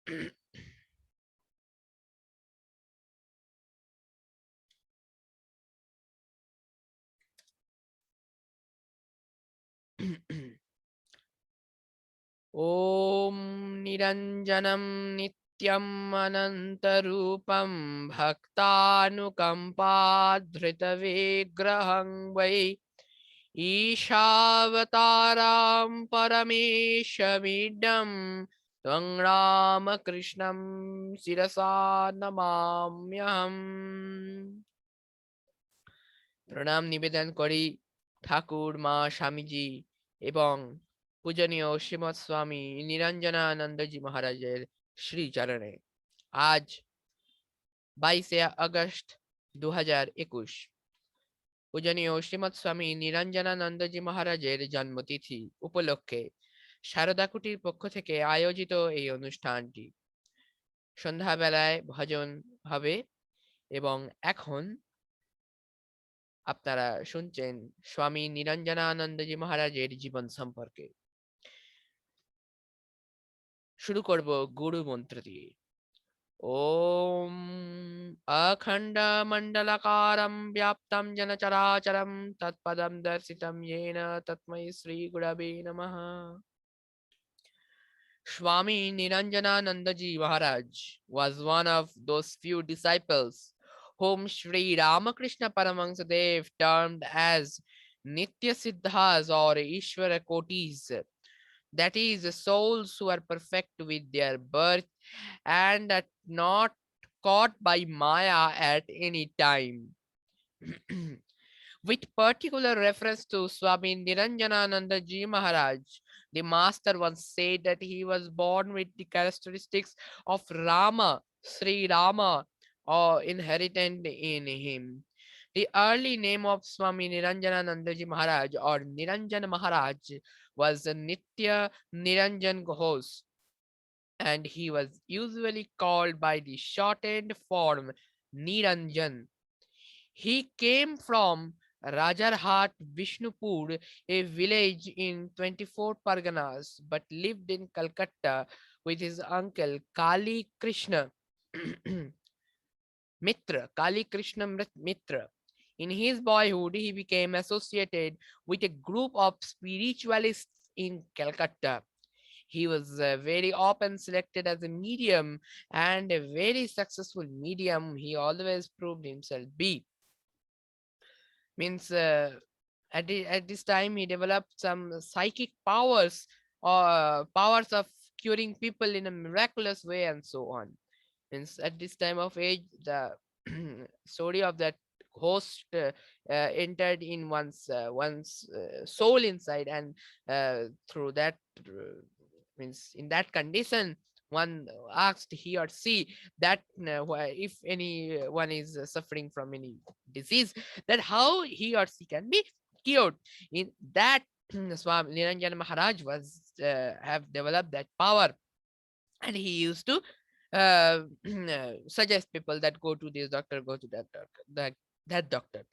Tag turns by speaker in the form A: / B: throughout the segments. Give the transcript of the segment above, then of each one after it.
A: Om Niranjanam Nityam Anantarupam Bhaktanukampadhrita Vigraham Vai Ishavataram Parameshamidam Tvang Ramakrishnam Sirasa Namamyaham. প্রণাম নিবেদন করি ঠাকুর মা স্বামীজি এবং পূজনীয় শ্রীমৎ স্বামী নিরঞ্জনানন্দজি মহারাজের শ্রীচরণে। আজ 22শে আগস্ট 2021 পূজনীয় শ্রীমৎ স্বামী নিরঞ্জনানন্দজি মহারাজের জন্মতিথি উপলক্ষে সারদা কুটির পক্ষ থেকে আয়োজিত এই অনুষ্ঠানটি সন্ধ্যাবেলায় ভজন হবে এবং এখন আপনারা শুনছেন স্বামী নিরঞ্জনানন্দজি মহারাজের জীবন সম্পর্কে। শুরু করব গুরু মন্ত্র দিয়ে। ওম অখণ্ড মণ্ডলাকারম ব্যাপ্তম যেন চরাচরম তৎপদম দর্শিতম येन তস্मै শ্রী গুরবে নমঃ। Swami Niranjananandaji Maharaj was one of those few disciples whom Sri Ramakrishna Paramahansadev termed as Nityasiddhas or Ishwarakotis, that is, souls who are perfect with their birth and are not caught by Maya at any time. With particular reference to Swami Niranjanananda Ji Maharaj, the master once said that he was born with the characteristics of Rama, Sri Rama, or inherent in him. The early name of Swami Niranjanananda Ji Maharaj or Niranjan Maharaj was Nitya Niranjan Ghosh, and he was usually called by the shortened form Niranjan. He came from Rajarhat, Vishnupur, a village in 24 Parganas, but lived in Calcutta with his uncle Kali Krishna Mitra. In his boyhood, he became associated with a group of spiritualists in Calcutta. He was very often selected as a medium, and a very successful medium he always proved himself be. Means at this time he developed some psychic powers or powers of curing people in a miraculous way and so on. Means at this time of age, the story of that host entered in one's soul inside, and through that means in that condition one asked he or she that if anyone is suffering from any disease, that how he or she can be cured. In that Swami Niranjan Maharaj was have developed that power, and he used to suggest people that go to this doctor, go to that doctor, that doctor,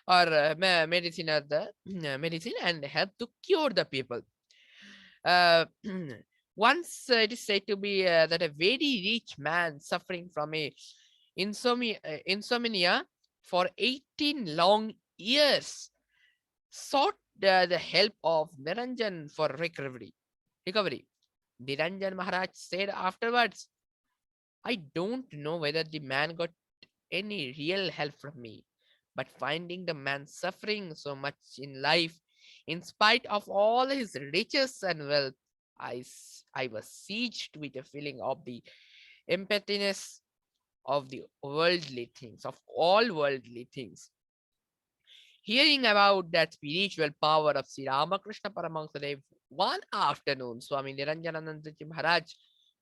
A: or medicine, or the medicine, and help to cure the people. Uh, once it is said to be that a very rich man suffering from a insomnia for 18 long years sought the help of Niranjan for recovery. Niranjan Maharaj said afterwards, I don't know whether the man got any real help from me, but finding the man suffering so much in life, in spite of all his riches and wealth, I was sieged with a feeling of the emptiness of the worldly things, of all worldly things. Hearing about that spiritual power of Sri Ramakrishna Paramahansadev, one afternoon, Swami Niranjanananda Maharaj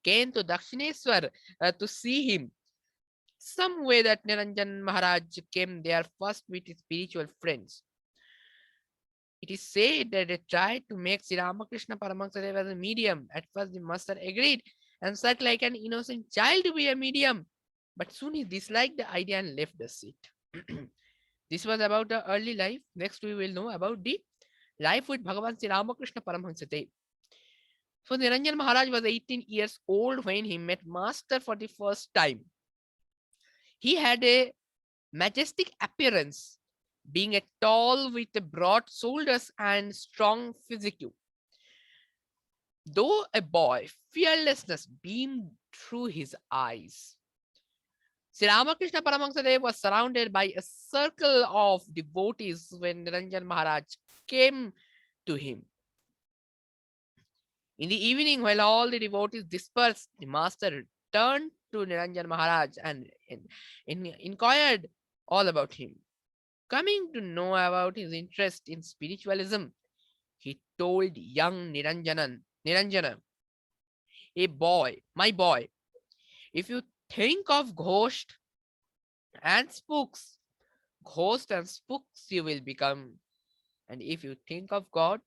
A: came to Dakshineswar to see him. Some way that Niranjan Maharaj came there first with his spiritual friends. It is said that they tried to make Sri Ramakrishna Paramahansadev as a medium. At first, the master agreed and sat like an innocent child to be a medium. But soon he disliked the idea and left the seat. This was about the early life. Next, we will know about the life with Bhagavan Sri Ramakrishna Paramahansadev. So Niranjan Maharaj was 18 years old when he met Master for the first time. He had a majestic appearance, being a tall with broad shoulders and strong physique. Though a boy, fearlessness beamed through his eyes. Sri Ramakrishna Paramahansa was surrounded by a circle of devotees when Niranjan Maharaj came to him. In the evening, while all the devotees dispersed, the master turned to Niranjan Maharaj and inquired all about him. Coming to know about his interest in spiritualism, he told young Niranjana, my boy, if you think of and spooks, ghost and spooks you will become. And if you think of God,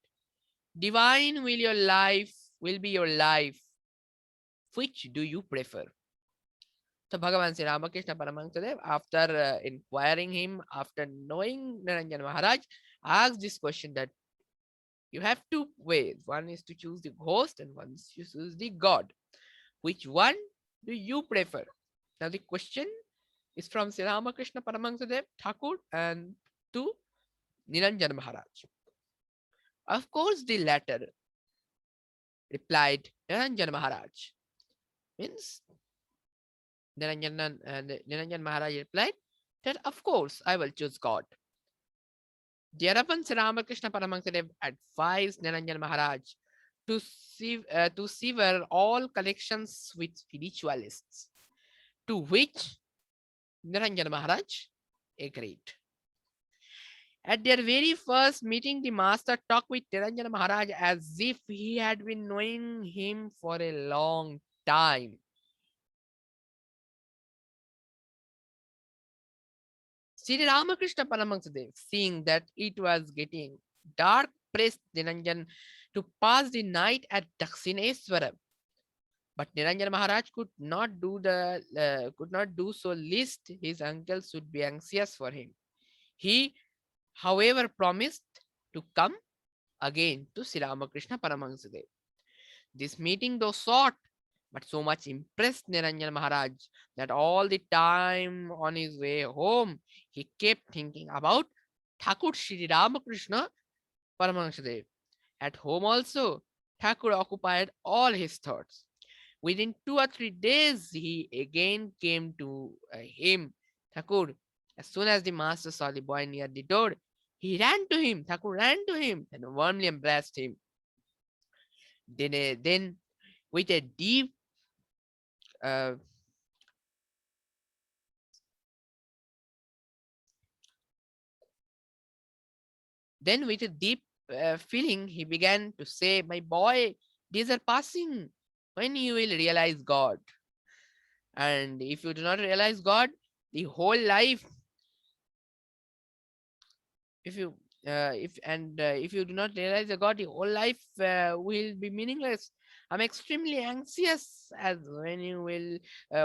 A: divine will be your life. Which do you prefer? So Bhagavan Sri Ramakrishna Paramahansa, after inquiring him, after knowing Niranjan Maharaj, asked this question that you have two ways. One is to choose the ghost and one is to choose the God. Which one do you prefer? Now the question is from Sri Ramakrishna Paramahansa Thakur and to Niranjan Maharaj. Of course, the latter, replied Niranjan Maharaj. Means Niranjan Maharaj replied that of course I will choose God. Thereupon Sri Ramakrishna Paramahansa advised Niranjan Maharaj to sever all connections with spiritualists, to which Niranjan Maharaj agreed. At their very first meeting, the master talked with Niranjan Maharaj as if he had been knowing him for a long time. Sri Ramakrishna Paramahansa, seeing that it was getting dark, pressed Niranjan to pass the night at Dakshineswara. But Niranjan Maharaj could not do so, lest his uncle should be anxious for him. He, however, promised to come again to Sri Ramakrishna Paramahansa. This meeting, though short, but so much impressed Niranjan Maharaj that all the time on his way home, he kept thinking about Thakur Sri Ramakrishna Paramahansa. At home also, Thakur occupied all his thoughts. Within 2 or 3 days, he again came to him. Thakur, as soon as the master saw the boy near the door, he ran to him. Thakur ran to him and warmly embraced him. Then with a deep uh, feeling, he began to say, my boy, these are passing. When you will realize God. And if you do not realize God, the whole life, if you do not realize the God, the whole life will be meaningless. I'm extremely anxious as when you will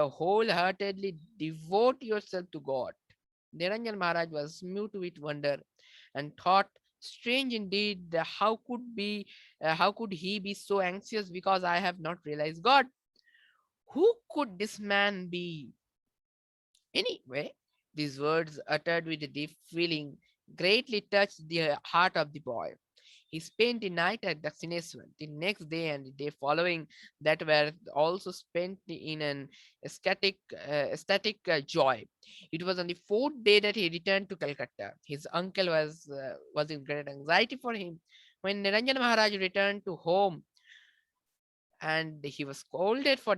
A: wholeheartedly devote yourself to God. Niranjan Maharaj was mute with wonder and thought, strange indeed, how could he be so anxious because I have not realized God? Who could this man be? Anyway, these words uttered with a deep feeling greatly touched the heart of the boy. He spent the night at Dakshineswar. The next day and the day following that were also spent in an ecstatic joy. It was on the fourth day that he returned to Calcutta. His uncle was in great anxiety for him. When Niranjan Maharaj returned to home, and he was scolded for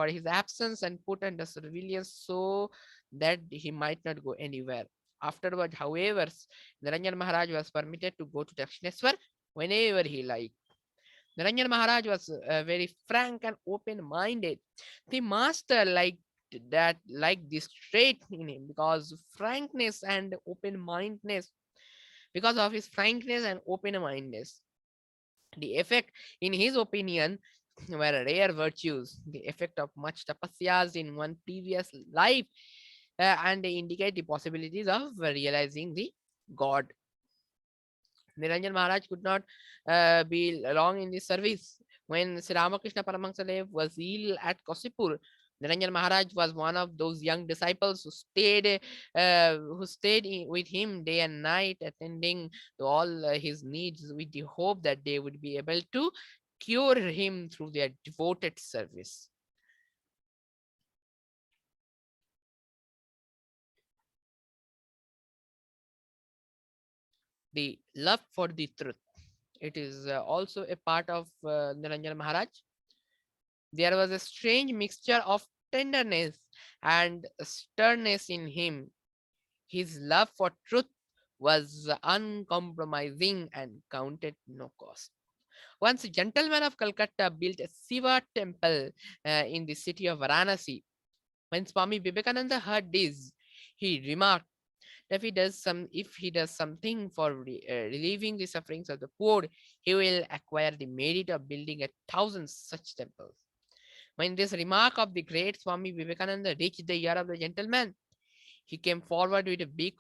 A: his absence and put under surveillance so that he might not go anywhere. Afterward, however, Niranjan Maharaj was permitted to go to Dakshineswar whenever he liked. Niranjan Maharaj was very frank and open-minded. The master liked this trait in him because because of his frankness and open-mindedness. The effect, in his opinion, were rare virtues, the effect of much tapasyas in one previous life, and they indicate the possibilities of realizing the God. Niranjan Maharaj could not be long in the service. When Sri Ramakrishna Paramahansa was ill at Kasipur, Niranjan Maharaj was one of those young disciples who stayed with him day and night, attending to all his needs with the hope that they would be able to cure him through their devoted service. The love for the truth. It is also a part of Niranjan Maharaj. There was a strange mixture of tenderness and sternness in him. His love for truth was uncompromising and counted no cost. Once a gentleman of Calcutta built a Shiva temple in the city of Varanasi. When Swami Vivekananda heard this, he remarked that if he does something for relieving the sufferings of the poor, he will acquire the merit of building 1,000 such temples. When this remark of the great Swami Vivekananda reached the ear of the gentleman, he came forward with big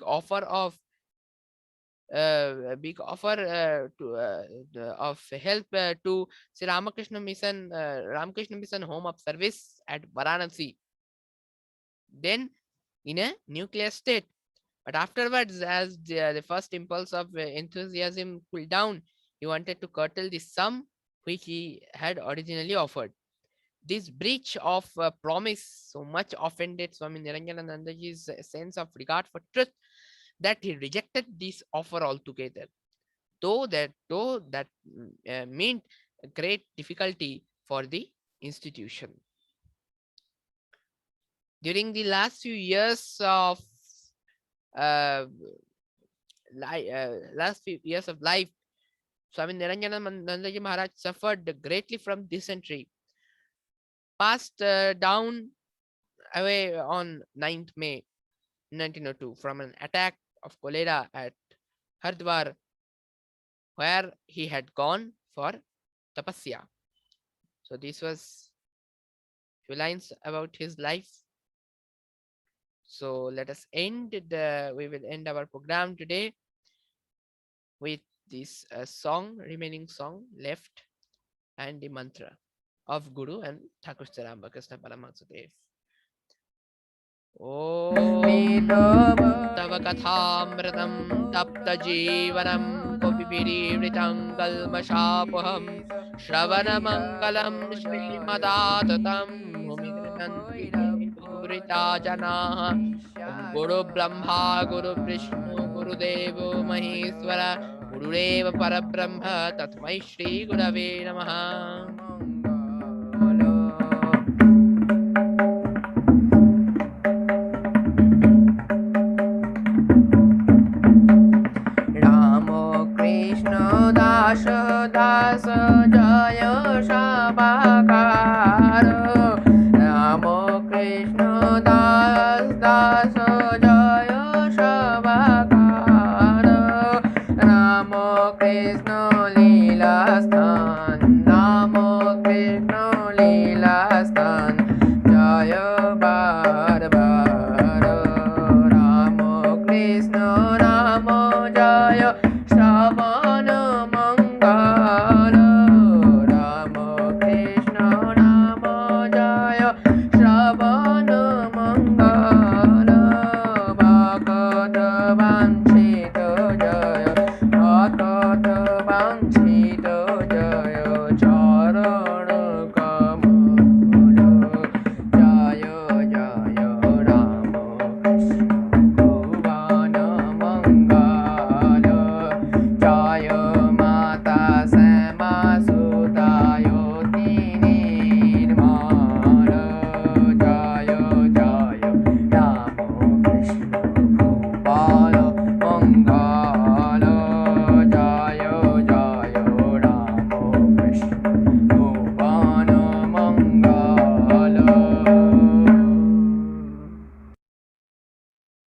A: offer of of help to Sri Ramakrishna Mission Home of Service at Varanasi, then in a nuclear state. But afterwards, as the first impulse of enthusiasm cooled down, he wanted to curtail the sum which he had originally offered. This breach of promise so much offended Swami Niranjananandaji's sense of regard for truth that he rejected this offer altogether. Though that meant great difficulty for the institution. During the last few years of uh, life, Swami Niranjanananda Maharaj suffered greatly from dysentery. Passed down away on 9th May 1902 from an attack of cholera at Hardwar, where he had gone for tapasya. So this was few lines about his life. So let us we will end our program today with this remaining song left, and the mantra of Guru and Thakur Sri Ramakrishna Paramahansa Dev. Om Tava Kathamritam Tapta Jeevanam Kopipirivritam Kalmashapuham Shravana Mangalam Shri Madatatam Humidranandri Purita Janaha Om Guru Brahma Guru Vishnu Guru Devo Maheswara Gurudeva Parabrahma Tatmai Shri Gurave Namaha. दास दास जय सबाकार राम कृष्ण दास दास जय सबाकार राम कृष्ण लीला स्थान राम कृष्ण लीला